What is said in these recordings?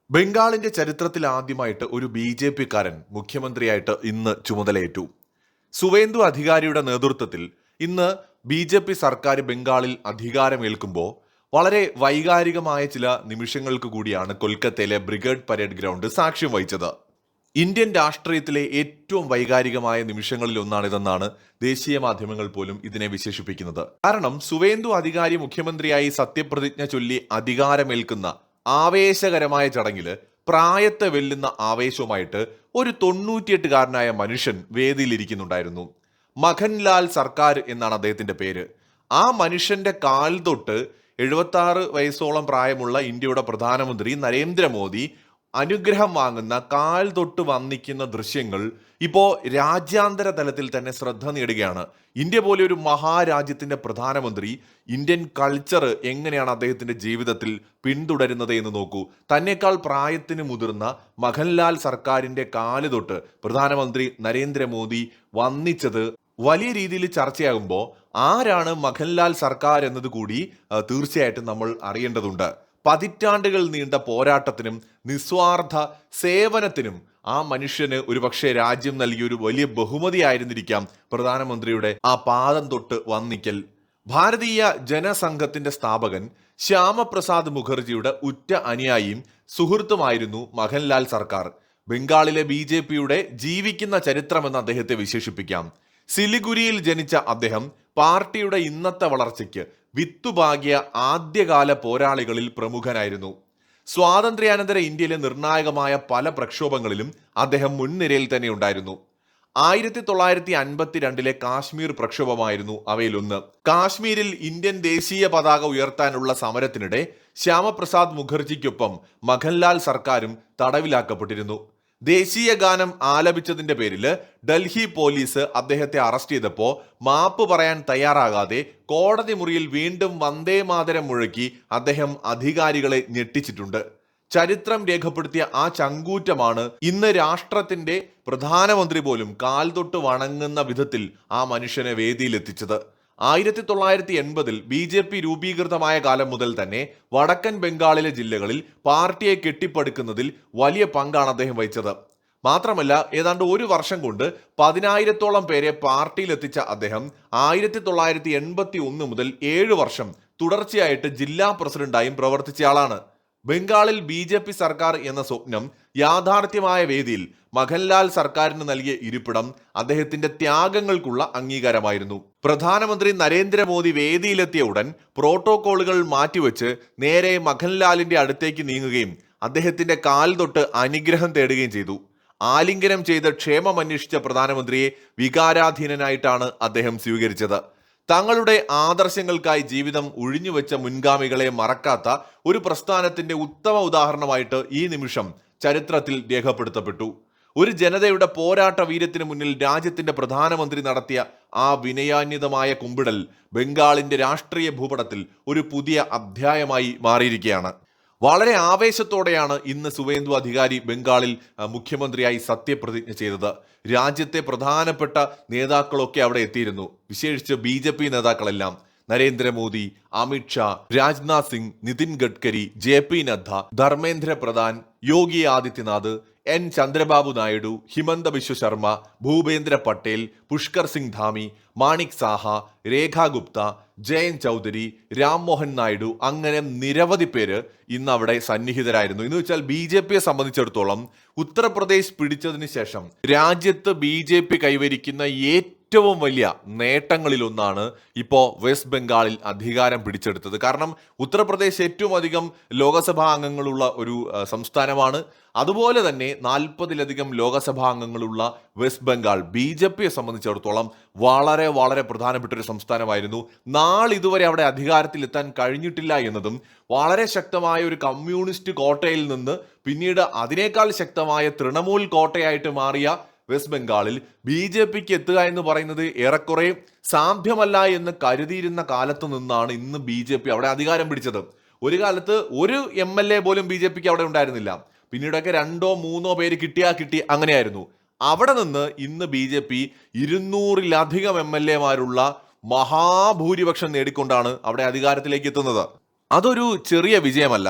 ബംഗാളിന്റെ ചരിത്രത്തിൽ ആദ്യമായിട്ട് ഒരു ബി.ജെ.പിക്കാരൻ മുഖ്യമന്ത്രിയായിട്ട് ഇന്ന് ചുമതലയേറ്റു. സുവേന്ദു അധികാരിയുടെ നേതൃത്വത്തിൽ ഇന്ന് ബി.ജെ.പി സർക്കാർ ബംഗാളിൽ അധികാരമേൽക്കുമ്പോൾ വളരെ വൈകാരികമായ ചില നിമിഷങ്ങൾക്ക് കൂടിയാണ് കൊൽക്കത്തയിലെ ബ്രിഗേഡ് പരേഡ് ഗ്രൗണ്ട് സാക്ഷ്യം വഹിച്ചത്. ഇന്ത്യൻ രാഷ്ട്രീയത്തിലെ ഏറ്റവും വൈകാരികമായ നിമിഷങ്ങളിൽ ഒന്നാണിതെന്നാണ് ദേശീയ മാധ്യമങ്ങൾ പോലും ഇതിനെ വിശേഷിപ്പിക്കുന്നത്. കാരണം സുവേന്ദു അധികാരി മുഖ്യമന്ത്രിയായി സത്യപ്രതിജ്ഞ ചൊല്ലി അധികാരമേൽക്കുന്ന ആവേശകരമായ ചടങ്ങില് പ്രായത്തെ വെല്ലുന്ന ആവേശവുമായിട്ട് ഒരു 98കാരനായ മനുഷ്യൻ വേദിയിലിരിക്കുന്നുണ്ടായിരുന്നു. മഖൻലാൽ സർക്കാർ എന്നാണ് അദ്ദേഹത്തിന്റെ പേര്. ആ മനുഷ്യന്റെ കാൽ തൊട്ട് 76 വയസ്സോളം പ്രായമുള്ള ഇന്ത്യയുടെ പ്രധാനമന്ത്രി നരേന്ദ്രമോദി അനുഗ്രഹം വാങ്ങുന്ന കാൽ തൊട്ട് വന്നിക്കുന്ന ദൃശ്യങ്ങൾ ഇപ്പോ രാജ്യാന്തര തലത്തിൽ തന്നെ ശ്രദ്ധ നേടുകയാണ്. ഇന്ത്യ പോലെ ഒരു മഹാരാജ്യത്തിന്റെ പ്രധാനമന്ത്രി ഇന്ത്യൻ കൾച്ചർ എങ്ങനെയാണ് അദ്ദേഹത്തിന്റെ ജീവിതത്തിൽ പിന്തുടരുന്നത് എന്ന് നോക്കൂ. തന്നെക്കാൾ പ്രായത്തിന് മുതിർന്ന മഖൻലാൽ സർക്കാരിന്റെ കാല് തൊട്ട് പ്രധാനമന്ത്രി നരേന്ദ്രമോദി വന്നിച്ചത് വലിയ രീതിയിൽ ചർച്ചയാകുമ്പോൾ ആരാണ് മഖൻലാൽ സർക്കാർ എന്നത് കൂടി തീർച്ചയായിട്ടും നമ്മൾ അറിയേണ്ടതുണ്ട്. പതിറ്റാണ്ടുകൾ നീണ്ട പോരാട്ടത്തിനും നിസ്വാർത്ഥ സേവനത്തിനും ആ മനുഷ്യന് ഒരുപക്ഷെ രാജ്യം നൽകിയ ഒരു വലിയ ബഹുമതിയായിരുന്നിരിക്കാം പ്രധാനമന്ത്രിയുടെ ആ പാദം തൊട്ട് വന്നിക്കൽ. ഭാരതീയ ജനസംഘത്തിന്റെ സ്ഥാപകൻ ശ്യാമപ്രസാദ് മുഖർജിയുടെ ഉറ്റ അനുയായിയും സുഹൃത്തുമായിരുന്നു മഖൻലാൽ സർക്കാർ. ബംഗാളിലെ ബി.ജെ.പിയുടെ ജീവിക്കുന്ന ചരിത്രമെന്ന് അദ്ദേഹത്തെ വിശേഷിപ്പിക്കാം. സിലിഗുരിയിൽ ജനിച്ച അദ്ദേഹം പാർട്ടിയുടെ ഇന്നത്തെ വളർച്ചയ്ക്ക് വിത്തുപാകിയ ആദ്യകാല പോരാളികളിൽ പ്രമുഖനായിരുന്നു. സ്വാതന്ത്ര്യാനന്തര ഇന്ത്യയിലെ നിർണായകമായ പല പ്രക്ഷോഭങ്ങളിലും അദ്ദേഹം മുൻനിരയിൽ തന്നെ ഉണ്ടായിരുന്നു. 1952 കാശ്മീർ പ്രക്ഷോഭമായിരുന്നു അവയിലൊന്ന്. കാശ്മീരിൽ ഇന്ത്യൻ ദേശീയ പതാക ഉയർത്താനുള്ള സമരത്തിനിടെ ശ്യാമപ്രസാദ് മുഖർജിക്കൊപ്പം മഖൻലാൽ സർക്കാരും തടവിലാക്കപ്പെട്ടിരുന്നു. ദേശീയ ഗാനം ആലപിച്ചതിന്റെ പേരിൽ ഡൽഹി പോലീസ് അദ്ദേഹത്തെ അറസ്റ്റ് ചെയ്തപ്പോൾ മാപ്പ് പറയാൻ തയ്യാറാകാതെ കോടതി മുറിയിൽ വീണ്ടും വന്ദേ മാതരം മുഴക്കി അദ്ദേഹം അധികാരികളെ ഞെട്ടിച്ചിട്ടുണ്ട്. ചരിത്രം രേഖപ്പെടുത്തിയ ആ ചങ്കൂറ്റമാണ് ഇന്ന് രാഷ്ട്രത്തിന്റെ പ്രധാനമന്ത്രി പോലും കാൽ തൊട്ട് വണങ്ങുന്ന വിധത്തിൽ ആ മനുഷ്യനെ വേദിയിലെത്തിച്ചത്. 1980 ബി.ജെ.പി രൂപീകൃതമായ കാലം മുതൽ തന്നെ വടക്കൻ ബംഗാളിലെ ജില്ലകളിൽ പാർട്ടിയെ കെട്ടിപ്പടുക്കുന്നതിൽ വലിയ പങ്കാണ് അദ്ദേഹം വഹിച്ചത്. മാത്രമല്ല ഏതാണ്ട് ഒരു വർഷം കൊണ്ട് 10,000-ഓളം പേരെ പാർട്ടിയിലെത്തിച്ച അദ്ദേഹം 1981 മുതൽ 7 വർഷം തുടർച്ചയായിട്ട് ജില്ലാ പ്രസിഡന്റായും പ്രവർത്തിച്ചയാളാണ്. ബംഗാളിൽ ബി.ജെ.പി സർക്കാർ എന്ന സ്വപ്നം യാഥാർത്ഥ്യമായ വേദിയിൽ മഖൻലാൽ സർക്കാരിന് നൽകിയ ഇരിപ്പിടം അദ്ദേഹത്തിന്റെ ത്യാഗങ്ങൾക്കുള്ള അംഗീകാരമായിരുന്നു. പ്രധാനമന്ത്രി നരേന്ദ്രമോദി വേദിയിലെത്തിയ ഉടൻ പ്രോട്ടോകോളുകൾ മാറ്റിവെച്ച് നേരെ മഖൻലാലിന്റെ അടുത്തേക്ക് നീങ്ങുകയും അദ്ദേഹത്തിന്റെ കാൽ തൊട്ട് അനുഗ്രഹം തേടുകയും ചെയ്തു. ആലിംഗനം ചെയ്ത് ക്ഷേമം അന്വേഷിച്ച പ്രധാനമന്ത്രിയെ വികാരാധീനനായിട്ടാണ് അദ്ദേഹം സ്വീകരിച്ചത്. തങ്ങളുടെ ആദർശങ്ങൾക്കായി ജീവിതം ഒഴിഞ്ഞുവെച്ച മുൻഗാമികളെ മറക്കാത്ത ഒരു പ്രസ്ഥാനത്തിന്റെ ഉത്തമ ഉദാഹരണമായിട്ട് ഈ നിമിഷം ചരിത്രത്തിൽ രേഖപ്പെടുത്തപ്പെട്ടു. ഒരു ജനതയുടെ പോരാട്ട വീര്യത്തിന് മുന്നിൽ രാജ്യത്തിന്റെ പ്രധാനമന്ത്രി നടത്തിയ ആ വിനയാന്വിതമായ കുമ്പിടൽ ബംഗാളിന്റെ രാഷ്ട്രീയ ഭൂപടത്തിൽ ഒരു പുതിയ അധ്യായമായി മാറിയിരിക്കുകയാണ്. വളരെ ആവേശത്തോടെയാണ് ഇന്ന് സുവേന്ദു അധികാരി ബംഗാളിൽ മുഖ്യമന്ത്രിയായി സത്യപ്രതിജ്ഞ ചെയ്തത്. രാജ്യത്തെ പ്രധാനപ്പെട്ട നേതാക്കളൊക്കെ അവിടെ എത്തിയിരുന്നു. വിശേഷിച്ച് ബി.ജെ.പി നേതാക്കളെല്ലാം നരേന്ദ്രമോദി, അമിത്ഷാ, രാജ്നാഥ് സിംഗ്, നിതിൻ ഗഡ്കരി, ജെ.പി നദ്ദ, ധർമ്മേന്ദ്ര പ്രധാൻ, യോഗി ആദിത്യനാഥ്, എൻ ചന്ദ്രബാബു നായിഡു, ഹിമന്ത ബിശ്വ ശർമ്മ, ഭൂപേന്ദ്ര പട്ടേൽ, പുഷ്കർ സിംഗ് ധാമി, മാണിക് സാഹ, രേഖ ഗുപ്ത, ജയന്ത് ചൗധരി, രാംമോഹൻ നായിഡു, അങ്ങനെ നിരവധി പേര് ഇന്ന് അവിടെ സന്നിഹിതരായിരുന്നു. എന്ന് വെച്ചാൽ ബി.ജെ.പിയെ സംബന്ധിച്ചിടത്തോളം ഉത്തർപ്രദേശ് പിടിച്ചതിന് ശേഷം രാജ്യത്ത് ബി.ജെ.പി കൈവരിക്കുന്ന ഏറ്റവും വലിയ നേട്ടങ്ങളിലൊന്നാണ് ഇപ്പോൾ വെസ്റ്റ് ബംഗാളിൽ അധികാരം പിടിച്ചെടുത്തത്. കാരണം ഉത്തർപ്രദേശ് ഏറ്റവും അധികം ലോകസഭാ അംഗങ്ങളുള്ള ഒരു സംസ്ഥാനമാണ്. അതുപോലെ തന്നെ 40-ലധികം ലോകസഭാ അംഗങ്ങളുള്ള വെസ്റ്റ് ബംഗാൾ ബി.ജെ.പിയെ സംബന്ധിച്ചിടത്തോളം വളരെ വളരെ പ്രധാനപ്പെട്ട ഒരു സംസ്ഥാനമായിരുന്നു. നാളിതുവരെ അവിടെ അധികാരത്തിലെത്താൻ കഴിഞ്ഞിട്ടില്ല എന്നതും വളരെ ശക്തമായ ഒരു കമ്മ്യൂണിസ്റ്റ് കോട്ടയിൽ നിന്ന് പിന്നീട് അതിനേക്കാൾ ശക്തമായ തൃണമൂൽ കോട്ടയായിട്ട് മാറിയ വെസ്റ്റ് ബംഗാളിൽ ബി.ജെ.പിക്ക് എത്തുക എന്ന് പറയുന്നത് ഏറെക്കുറെ സാധ്യമല്ല എന്ന് കരുതിയിരുന്ന കാലത്ത് നിന്നാണ് ഇന്ന് ബി.ജെ.പി അവിടെ അധികാരം പിടിച്ചത്. ഒരു കാലത്ത് ഒരു MLA പോലും ബി.ജെ.പിക്ക് അവിടെ ഉണ്ടായിരുന്നില്ല. പിന്നീടൊക്കെ 2-3 പേര് കിട്ടി അങ്ങനെയായിരുന്നു. അവിടെ നിന്ന് ഇന്ന് ബി.ജെ.പി 200-ലധികം MLA-മാരുള്ള മഹാഭൂരിപക്ഷം നേടിക്കൊണ്ടാണ് അവിടെ അധികാരത്തിലേക്ക് എത്തുന്നത്. അതൊരു ചെറിയ വിജയമല്ല.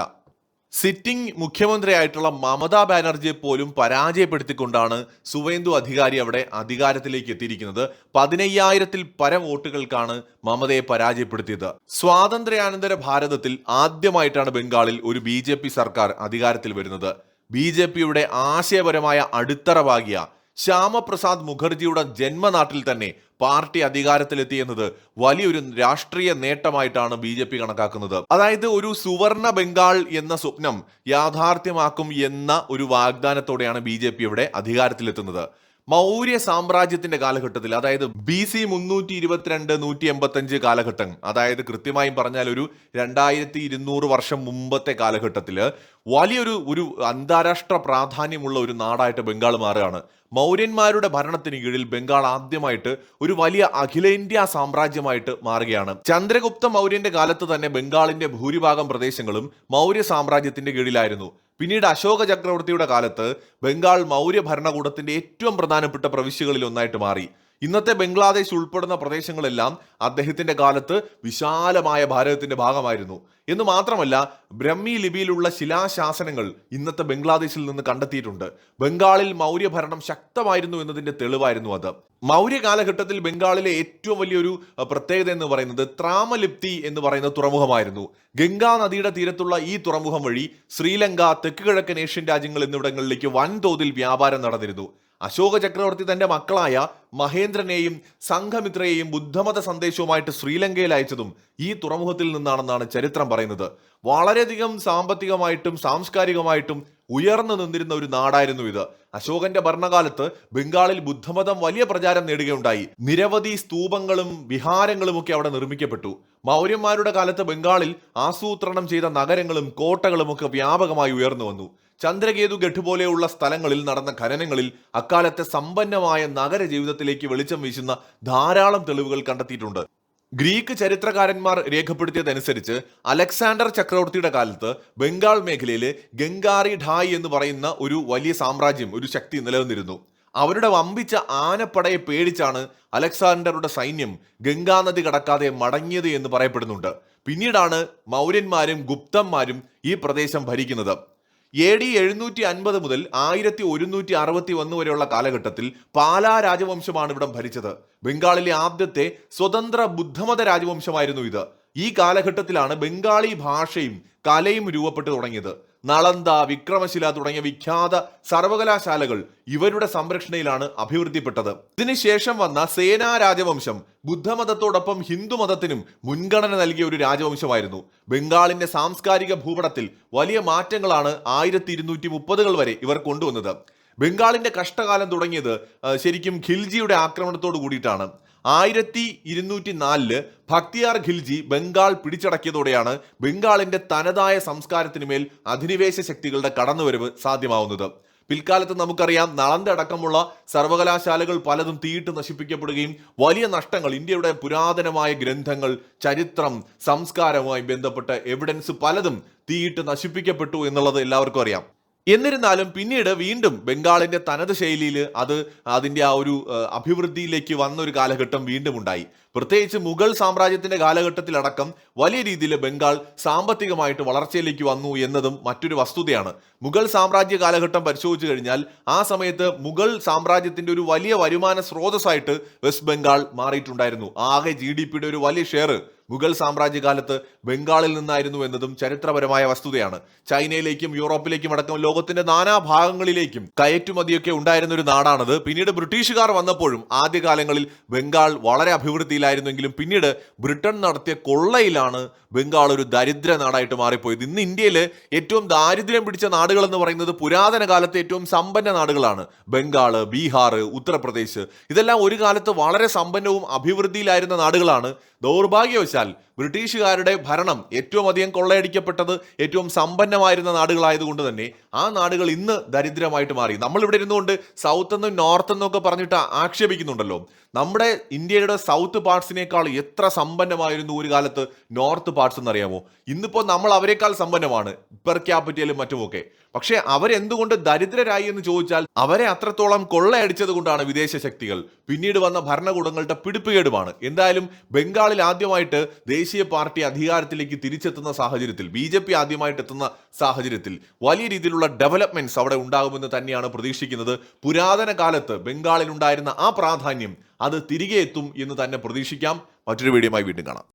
സിറ്റിംഗ് മുഖ്യമന്ത്രിയായിട്ടുള്ള മമതാ ബാനർജിയെ പോലും പരാജയപ്പെടുത്തിക്കൊണ്ടാണ് സുവേന്ദു അധികാരി അവിടെ അധികാരത്തിലേക്ക് എത്തിയിരിക്കുന്നത്. 15,000-ൽ പരം വോട്ടുകൾക്കാണ് മമതയെ പരാജയപ്പെടുത്തിയത്. സ്വാതന്ത്ര്യാനന്തര ഭാരതത്തിൽ ആദ്യമായിട്ടാണ് ബംഗാളിൽ ഒരു BJP സർക്കാർ അധികാരത്തിൽ വരുന്നത്. BJPയുടെ ആശയപരമായ അടിത്തറവാകിയ ശ്യാമപ്രസാദ് മുഖർജിയുടെ ജന്മനാട്ടിൽ തന്നെ പാർട്ടി അധികാരത്തിലെത്തിയെന്നത് വലിയൊരു രാഷ്ട്രീയ നേട്ടമായിട്ടാണ് BJP കണക്കാക്കുന്നത്. അതായത് ഒരു സുവർണ ബംഗാൾ എന്ന സ്വപ്നം യാഥാർത്ഥ്യമാക്കും എന്ന ഒരു വാഗ്ദാനത്തോടെയാണ് BJP ഇവിടെ അധികാരത്തിലെത്തുന്നത്. മൗര്യ സാമ്രാജ്യത്തിന്റെ കാലഘട്ടത്തിൽ, അതായത് BC 322 185 കാലഘട്ടം, അതായത് കൃത്യമായും പറഞ്ഞാൽ ഒരു 2200 വർഷം മുമ്പത്തെ കാലഘട്ടത്തിൽ വലിയൊരു അന്താരാഷ്ട്ര പ്രാധാന്യമുള്ള ഒരു നാടായിട്ട് ബംഗാൾ മാറുകയാണ്. മൗര്യന്മാരുടെ ഭരണത്തിന് കീഴിൽ ബംഗാൾ ആദ്യമായിട്ട് ഒരു വലിയ അഖിലേന്ത്യാ സാമ്രാജ്യമായിട്ട് മാറുകയാണ്. ചന്ദ്രഗുപ്ത മൗര്യന്റെ കാലത്ത് തന്നെ ബംഗാളിന്റെ ഭൂരിഭാഗം പ്രദേശങ്ങളും മൗര്യ സാമ്രാജ്യത്തിന്റെ കീഴിലായിരുന്നു. പിന്നീട് അശോക ചക്രവർത്തിയുടെ കാലത്ത് ബംഗാൾ മൗര്യ ഭരണകൂടത്തിന്റെ ഏറ്റവും പ്രധാനപ്പെട്ട പ്രവിശ്യകളിൽ ഒന്നായിട്ട് മാറി. ഇന്നത്തെ ബംഗ്ലാദേശ് ഉൾപ്പെടുന്ന പ്രദേശങ്ങളെല്ലാം അദ്ദേഹത്തിന്റെ കാലത്ത് വിശാലമായ ഭാരതത്തിന്റെ ഭാഗമായിരുന്നു. എന്ന് മാത്രമല്ല, ബ്രഹ്മി ലിപിയിലുള്ള ശിലാശാസനങ്ങൾ ഇന്നത്തെ ബംഗ്ലാദേശിൽ നിന്ന് കണ്ടെത്തിയിട്ടുണ്ട്. ബംഗാളിൽ മൗര്യ ഭരണം ശക്തമായിരുന്നു എന്നതിന്റെ തെളിവായിരുന്നു അത്. മൗര്യ കാലഘട്ടത്തിൽ ബംഗാളിലെ ഏറ്റവും വലിയൊരു പ്രത്യേകത എന്ന് പറയുന്നത് ത്രാമലിപ്തി എന്ന് പറയുന്ന തുറമുഖമായിരുന്നു. ഗംഗാ നദിയുടെ തീരത്തുള്ള ഈ തുറമുഖം വഴി ശ്രീലങ്ക, തെക്ക് കിഴക്കൻ ഏഷ്യൻ രാജ്യങ്ങൾ എന്നിവിടങ്ങളിലേക്ക് വൻതോതിൽ വ്യാപാരം നടന്നിരുന്നു. അശോക ചക്രവർത്തി തന്റെ മക്കളായ മഹേന്ദ്രനെയും സംഘമിത്രയെയും ബുദ്ധമത സന്ദേശവുമായിട്ട് ശ്രീലങ്കയിൽ അയച്ചതും ഈ തുറമുഖത്തിൽ നിന്നാണെന്നാണ് ചരിത്രം പറയുന്നത്. വളരെയധികം സാമ്പത്തികമായിട്ടും സാംസ്കാരികമായിട്ടും ഉയർന്നു നിന്നിരുന്ന ഒരു നാടായിരുന്നു ഇത്. അശോകന്റെ ഭരണകാലത്ത് ബംഗാളിൽ ബുദ്ധമതം വലിയ പ്രചാരം നേടുകയുണ്ടായി. നിരവധി സ്തൂപങ്ങളും വിഹാരങ്ങളും ഒക്കെ അവിടെ നിർമ്മിക്കപ്പെട്ടു. മൗര്യന്മാരുടെ കാലത്ത് ബംഗാളിൽ ആസൂത്രണം ചെയ്ത നഗരങ്ങളും കോട്ടകളും ഒക്കെ വ്യാപകമായി ഉയർന്നു വന്നു. ചന്ദ്രകേതു ഗഡ് പോലെയുള്ള സ്ഥലങ്ങളിൽ നടന്ന ഖനനങ്ങളിൽ അക്കാലത്തെ സമ്പന്നമായ നഗര ജീവിതത്തിലേക്ക് വെളിച്ചം വീശുന്ന ധാരാളം തെളിവുകൾ കണ്ടെത്തിയിട്ടുണ്ട്. ഗ്രീക്ക് ചരിത്രകാരന്മാർ രേഖപ്പെടുത്തിയതനുസരിച്ച് അലക്സാണ്ടർ ചക്രവർത്തിയുടെ കാലത്ത് ബംഗാൾ മേഖലയിൽ ഗംഗാറി ഢായ് എന്ന് പറയുന്ന ഒരു വലിയ സാമ്രാജ്യം, ഒരു ശക്തി നിലനിന്നിരുന്നു. അവരുടെ വമ്പിച്ച ആനപ്പടയെ പേടിച്ചാണ് അലക്സാണ്ടറുടെ സൈന്യം ഗംഗാനദി കടക്കാതെ മടങ്ങിയത് എന്ന് പറയപ്പെടുന്നുണ്ട്. പിന്നീടാണ് മൗര്യന്മാരും ഗുപ്തന്മാരും ഈ പ്രദേശം ഭരിക്കുന്നത്. AD 750 മുതൽ 1161 വരെയുള്ള കാലഘട്ടത്തിൽ പാലാ രാജവംശമാണ് ഇവിടം ഭരിച്ചത്. ബംഗാളിലെ ആദ്യത്തെ സ്വതന്ത്ര ബുദ്ധമത രാജവംശമായിരുന്നു ഇത്. ഈ കാലഘട്ടത്തിലാണ് ബംഗാളി ഭാഷയും കലയും രൂപപ്പെട്ടു തുടങ്ങിയത്. നളന്ദ, വിക്രമശില തുടങ്ങിയ വിഖ്യാത സർവകലാശാലകൾ ഇവരുടെ സംരക്ഷണയിലാണ് അഭിവൃദ്ധിപ്പെട്ടത്. ഇതിനുശേഷം വന്ന സേനാ രാജവംശം ബുദ്ധമതത്തോടൊപ്പം ഹിന്ദുമതത്തിനും മുൻഗണന നൽകിയ ഒരു രാജവംശമായിരുന്നു. ബംഗാളിന്റെ സാംസ്കാരിക ഭൂപടത്തിൽ വലിയ മാറ്റങ്ങളാണ് 1230-കൾ വരെ ഇവർ കൊണ്ടുവന്നത്. ബംഗാളിന്റെ കഷ്ടകാലം തുടങ്ങിയത് ശരിക്കും ഖിൽജിയുടെ ആക്രമണത്തോട് കൂടിയിട്ടാണ്. 1204 ഭക്തിയാർ ഖിൽജി ബംഗാൾ പിടിച്ചടക്കിയതോടെയാണ് ബംഗാളിന്റെ തനതായ സംസ്കാരത്തിന് മേൽ അധിനിവേശ ശക്തികളുടെ കടന്നുവരവ് സാധ്യമാവുന്നത്. പിൽക്കാലത്ത് നമുക്കറിയാം, നളന്ദ അടക്കമുള്ള സർവകലാശാലകൾ പലതും തീയിട്ട് നശിപ്പിക്കപ്പെടുകയും വലിയ നഷ്ടങ്ങൾ, ഇന്ത്യയുടെ പുരാതനമായ ഗ്രന്ഥങ്ങൾ, ചരിത്രം, സംസ്കാരവുമായി ബന്ധപ്പെട്ട എവിഡൻസ് പലതും തീയിട്ട് നശിപ്പിക്കപ്പെട്ടു എന്നുള്ളത് എല്ലാവർക്കും അറിയാം. എന്നിരുന്നാലും പിന്നീട് വീണ്ടും ബംഗാളിന്റെ തനത് ശൈലിയിൽ അതിന്റെ ആ ഒരു അഭിവൃദ്ധിയിലേക്ക് വന്നൊരു കാലഘട്ടം വീണ്ടും ഉണ്ടായി. പ്രത്യേകിച്ച് മുഗൾ സാമ്രാജ്യത്തിന്റെ കാലഘട്ടത്തിലടക്കം വലിയ രീതിയിൽ ബംഗാൾ സാമ്പത്തികമായിട്ട് വളർച്ചയിലേക്ക് വന്നു എന്നതും മറ്റൊരു വസ്തുതയാണ്. മുഗൾ സാമ്രാജ്യ കാലഘട്ടം പരിശോധിച്ചു കഴിഞ്ഞാൽ ആ സമയത്ത് മുഗൾ സാമ്രാജ്യത്തിന്റെ ഒരു വലിയ വരുമാന സ്രോതസ്സായിട്ട് വെസ്റ്റ് ബംഗാൾ മാറിയിട്ടുണ്ടായിരുന്നു. ആകെ GDPയുടെ ഒരു വലിയ ഷെയർ മുഗൾ സാമ്രാജ്യകാലത്ത് ബംഗാളിൽ നിന്നായിരുന്നു എന്നതും ചരിത്രപരമായ വസ്തുതയാണ്. ചൈനയിലേക്കും യൂറോപ്പിലേക്കും അടക്കം ലോകത്തിന്റെ നാനാഭാഗങ്ങളിലേക്കും കയറ്റുമതിയൊക്കെ ഉണ്ടായിരുന്ന ഒരു നാടാണത്. പിന്നീട് ബ്രിട്ടീഷുകാർ വന്നപ്പോഴും ആദ്യകാലങ്ങളിൽ ബംഗാൾ വളരെ അഭിവൃദ്ധിയിലായിരുന്നെങ്കിലും പിന്നീട് ബ്രിട്ടൻ നടത്തിയ കൊള്ളയിലാണ് ബംഗാൾ ഒരു ദരിദ്ര നാടായിട്ട് മാറിപ്പോയത്. ഇന്ന് ഇന്ത്യയിൽ ഏറ്റവും ദാരിദ്ര്യം പിടിച്ച നാടുകൾ എന്ന് പറയുന്നത് പുരാതന കാലത്തെ ഏറ്റവും സമ്പന്ന നാടുകളാണ്. ബംഗാൾ, ബീഹാർ, ഉത്തർപ്രദേശ്, ഇതെല്ലാം ഒരു കാലത്ത് വളരെ സമ്പന്നവും അഭിവൃദ്ധിയിലായിരുന്ന നാടുകളാണ്. ദൗർഭാഗ്യവശാൽ ബ്രിട്ടീഷുകാരുടെ ഭരണം ഏറ്റവും അധികം കൊള്ളയടിക്കപ്പെട്ടത് ഏറ്റവും സമ്പന്നമായിരുന്ന നാടുകളായതുകൊണ്ട് തന്നെ ആ നാടുകൾ ഇന്ന് ദരിദ്രമായിട്ട് മാറി. നമ്മളിവിടെ ഇരുന്നുകൊണ്ട് സൗത്ത് എന്നും നോർത്ത് എന്നും ഒക്കെ പറഞ്ഞിട്ട് ആക്ഷേപിക്കുന്നുണ്ടല്ലോ. നമ്മുടെ ഇന്ത്യയുടെ സൗത്ത് പാർട്സിനേക്കാൾ എത്ര സമ്പന്നമായിരുന്നു ഒരു കാലത്ത് നോർത്ത് പാർട്സ് എന്നറിയാമോ? ഇന്നിപ്പോൾ നമ്മൾ അവരെക്കാൾ സമ്പന്നമാണ് പെർ ക്യാപിറ്റലും മറ്റുമൊക്കെ. പക്ഷെ അവരെന്തുകൊണ്ട് ദരിദ്രരായി എന്ന് ചോദിച്ചാൽ അവരെ അത്രത്തോളം കൊള്ളയടിച്ചത് കൊണ്ടാണ് വിദേശ ശക്തികൾ. പിന്നീട് വന്ന ഭരണകൂടങ്ങളുടെ പിടിപ്പുകേടുമാണ്. എന്തായാലും ബംഗാളിൽ ആദ്യമായിട്ട് ദേശീയ പാർട്ടി അധികാരത്തിലേക്ക് തിരിച്ചെത്തുന്ന സാഹചര്യത്തിൽ, BJP ആദ്യമായിട്ട് എത്തുന്ന സാഹചര്യത്തിൽ വലിയ രീതിയിലുള്ള ഡെവലപ്മെന്റ്സ് അവിടെ ഉണ്ടാകുമെന്ന് തന്നെയാണ് പ്രതീക്ഷിക്കുന്നത്. പുരാതന കാലത്ത് ബംഗാളിൽ ഉണ്ടായിരുന്ന ആ പ്രാധാന്യം അത് തിരികെ എത്തും എന്ന് തന്നെ പ്രതീക്ഷിക്കാം. മറ്റൊരു വീഡിയോയുമായി വീണ്ടും കാണാം.